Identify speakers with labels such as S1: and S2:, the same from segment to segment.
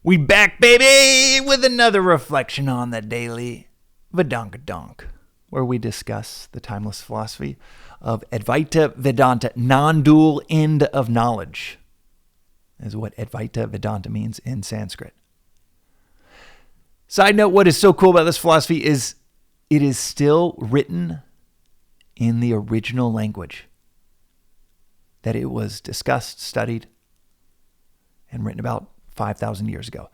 S1: We back, baby, with another reflection on the Daily Vedantic, where we discuss the timeless philosophy of Advaita Vedanta, non-dual end of knowledge, is what Advaita Vedanta means in Sanskrit. Side note, what is so cool about this philosophy is it is still written in the original language that it was discussed, studied, and written about 5,000 years ago.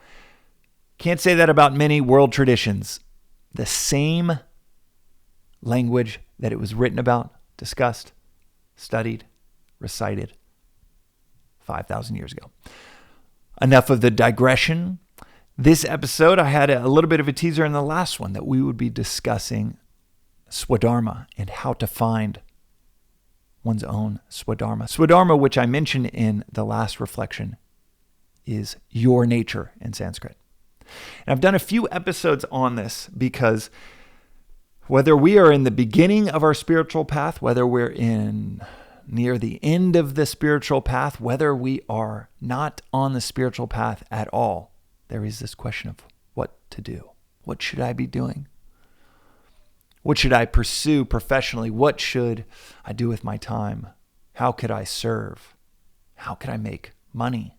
S1: Can't say that about many world traditions. The same language that it was written about, discussed, studied, recited 5,000 years ago. Enough of the digression. This episode, I had a little bit of a teaser in the last one that we would be discussing swadharma and how to find one's own swadharma. Swadharma, which I mentioned in the last reflection, is your nature in Sanskrit. And I've done a few episodes on this because whether we are in the beginning of our spiritual path, whether we're in near the end of the spiritual path, whether we are not on the spiritual path at all, there is this question of what to do. What should I be doing? What should I pursue professionally? What should I do with my time? How could I serve? How could I make money?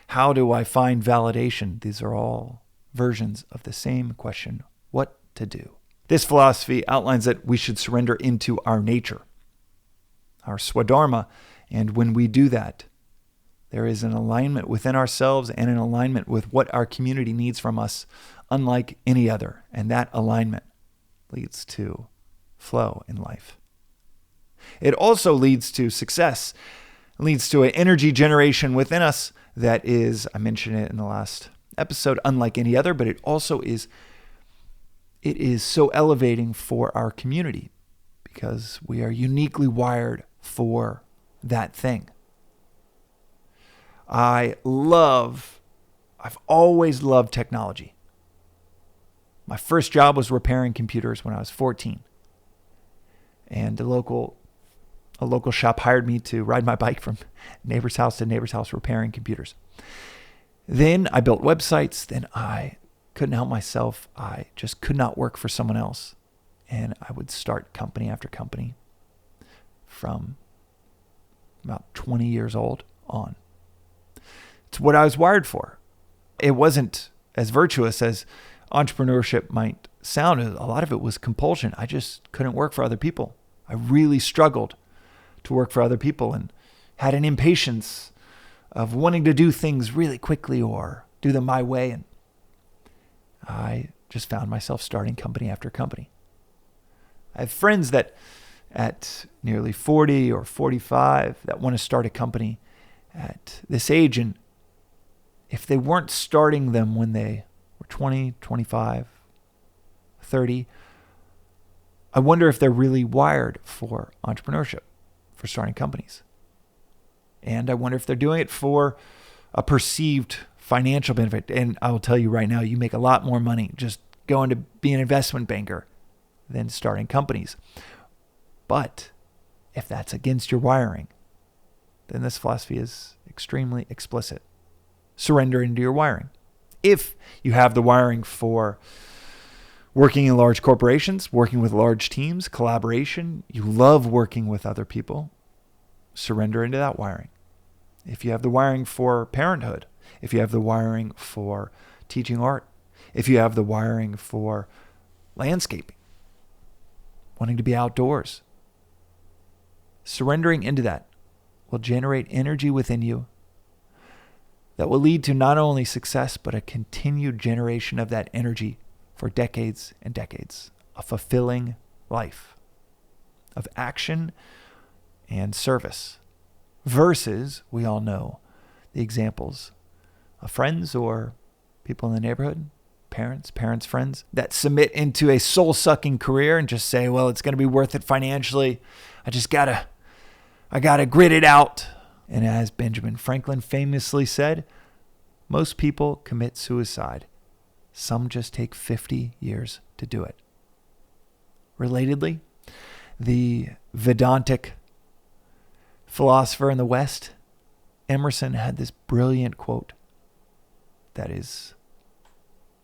S1: How do I find validation? These are all versions of the same question, what to do. This philosophy outlines that we should surrender into our nature, our swadharma, and when we do that, there is an alignment within ourselves and an alignment with what our community needs from us, unlike any other. And that alignment leads to flow in life. It also leads to success, leads to an energy generation within us that is, I mentioned it in the last episode, unlike any other, but it also is so elevating for our community because we are uniquely wired for that thing. I've always loved technology. My first job was repairing computers when I was 14. And a local shop hired me to ride my bike from neighbor's house to neighbor's house repairing computers. Then I built websites. Then I couldn't help myself. I just could not work for someone else. And I would start company after company from about 20 years old on. It's what I was wired for. It wasn't as virtuous as entrepreneurship might sound. A lot of it was compulsion. I just couldn't work for other people. I really struggled to work for other people and had an impatience of wanting to do things really quickly or do them my way. And I just found myself starting company after company. I have friends that at nearly 40 or 45 that want to start a company at this age. And if they weren't starting them when they were 20, 25, 30, I wonder if they're really wired for entrepreneurship, for starting companies. And I wonder if they're doing it for a perceived financial benefit. And I will tell you right now, you make a lot more money just going to be an investment banker than starting companies. But if that's against your wiring, then this philosophy is extremely explicit. Surrender into your wiring. If you have the wiring for working in large corporations, working with large teams, collaboration, you love working with other people, surrender into that wiring. If you have the wiring for parenthood, if you have the wiring for teaching art, if you have the wiring for landscaping, wanting to be outdoors, surrendering into that will generate energy within you that will lead to not only success, but a continued generation of that energy for decades and decades, a fulfilling life of action and service, versus, we all know, the examples of friends or people in the neighborhood, parents, friends, that submit into a soul-sucking career and just say, well, it's going to be worth it financially. I gotta grit it out. And as Benjamin Franklin famously said, most people commit suicide. Some just take 50 years to do it. Relatedly, the Vedantic philosopher in the West, Emerson, had this brilliant quote that is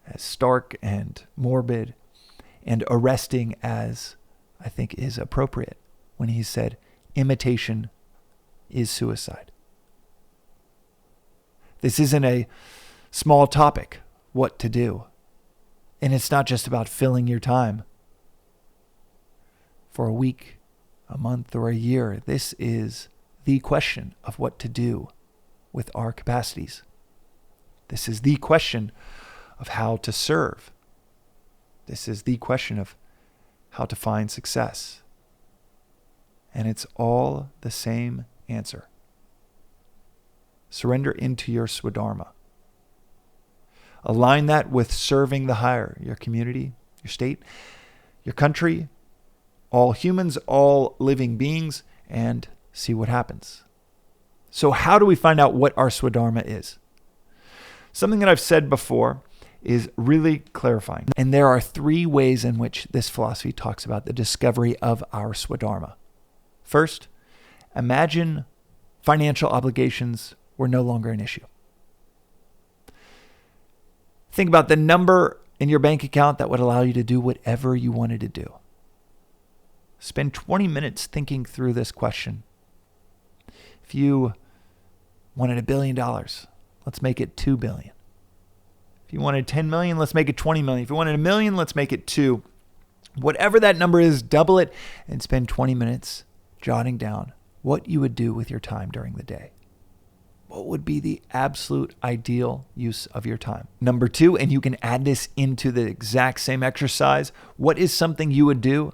S1: as stark and morbid and arresting as I think is appropriate when he said, imitation is suicide. This isn't a small topic, what to do. And it's not just about filling your time for a week, a month, or a year. This is the question of what to do with our capacities. This is the question of how to serve. This is the question of how to find success. And it's all the same answer. Surrender into your swadharma. Align that with serving the higher, your community, your state, your country, all humans, all living beings, and see what happens. So how do we find out what our swadharma is? Something that I've said before is really clarifying. And there are 3 ways in which this philosophy talks about the discovery of our swadharma. First, imagine financial obligations were no longer an issue. Think about the number in your bank account that would allow you to do whatever you wanted to do. Spend 20 minutes thinking through this question. If you wanted $1 billion, let's make it 2 billion. If you wanted 10 million, let's make it 20 million. If you wanted 1 million, let's make it 2. Whatever that number is, double it and spend 20 minutes jotting down what you would do with your time during the day. What would be the absolute ideal use of your time? Number 2, and you can add this into the exact same exercise, what is something you would do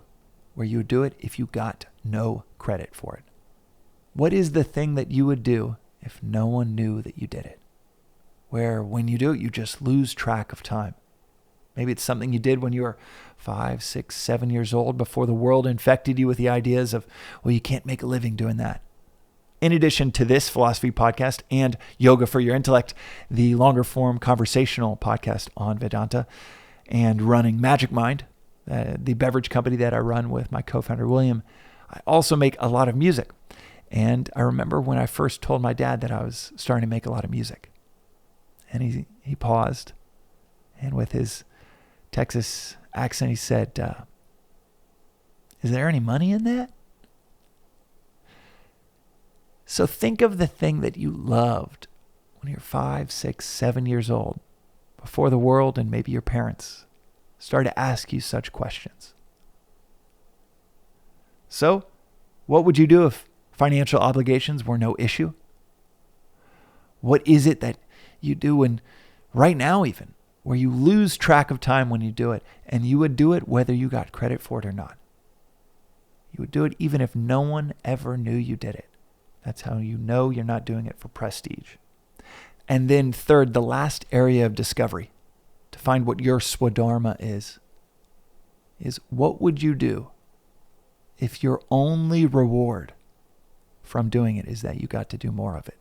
S1: where you would do it if you got no credit for it? What is the thing that you would do if no one knew that you did it? Where when you do it, you just lose track of time. Maybe it's something you did when you were 5, 6, 7 years old before the world infected you with the ideas of, well, you can't make a living doing that. In addition to this philosophy podcast and Yoga for Your Intellect, the longer form conversational podcast on Vedanta, and running Magic Mind, the beverage company that I run with my co-founder, William, I also make a lot of music. And I remember when I first told my dad that I was starting to make a lot of music. And he paused, and with his Texas accent, he said, is there any money in that? So think of the thing that you loved when you're 5, 6, 7 years old, before the world and maybe your parents started to ask you such questions. So, what would you do if financial obligations were no issue? What is it that you do right now even, where you lose track of time when you do it, and you would do it whether you got credit for it or not? You would do it even if no one ever knew you did it. That's how you know you're not doing it for prestige. And then third, the last area of discovery to find what your swadharma is what would you do if your only reward from doing it is that you got to do more of it?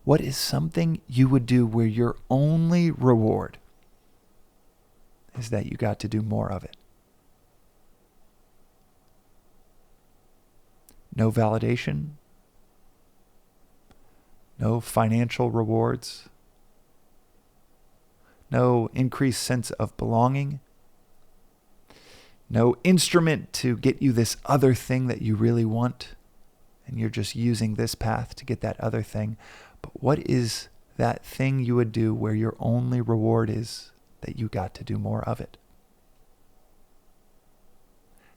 S1: What is something you would do where your only reward is that you got to do more of it? No validation, no financial rewards, no increased sense of belonging, no instrument to get you this other thing that you really want, and you're just using this path to get that other thing. But what is that thing you would do where your only reward is that you got to do more of it?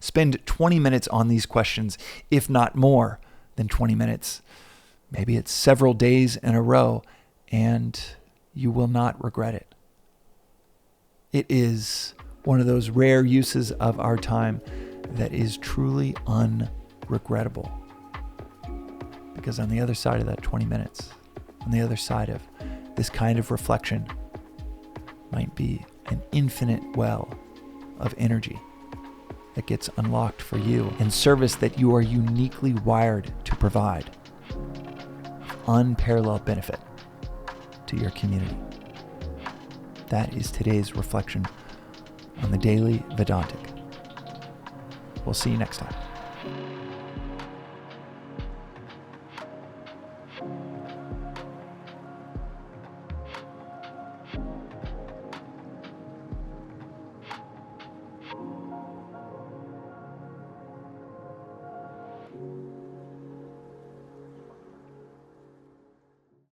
S1: Spend 20 minutes on these questions, if not more than 20 minutes. Maybe it's several days in a row, and you will not regret it. It is one of those rare uses of our time that is truly unregrettable. Because on the other side of that 20 minutes, on the other side of this kind of reflection, might be an infinite well of energy that gets unlocked for you in service that you are uniquely wired to provide. Unparalleled benefit to your community. That is today's reflection on the Daily Vedantic. We'll see you next time.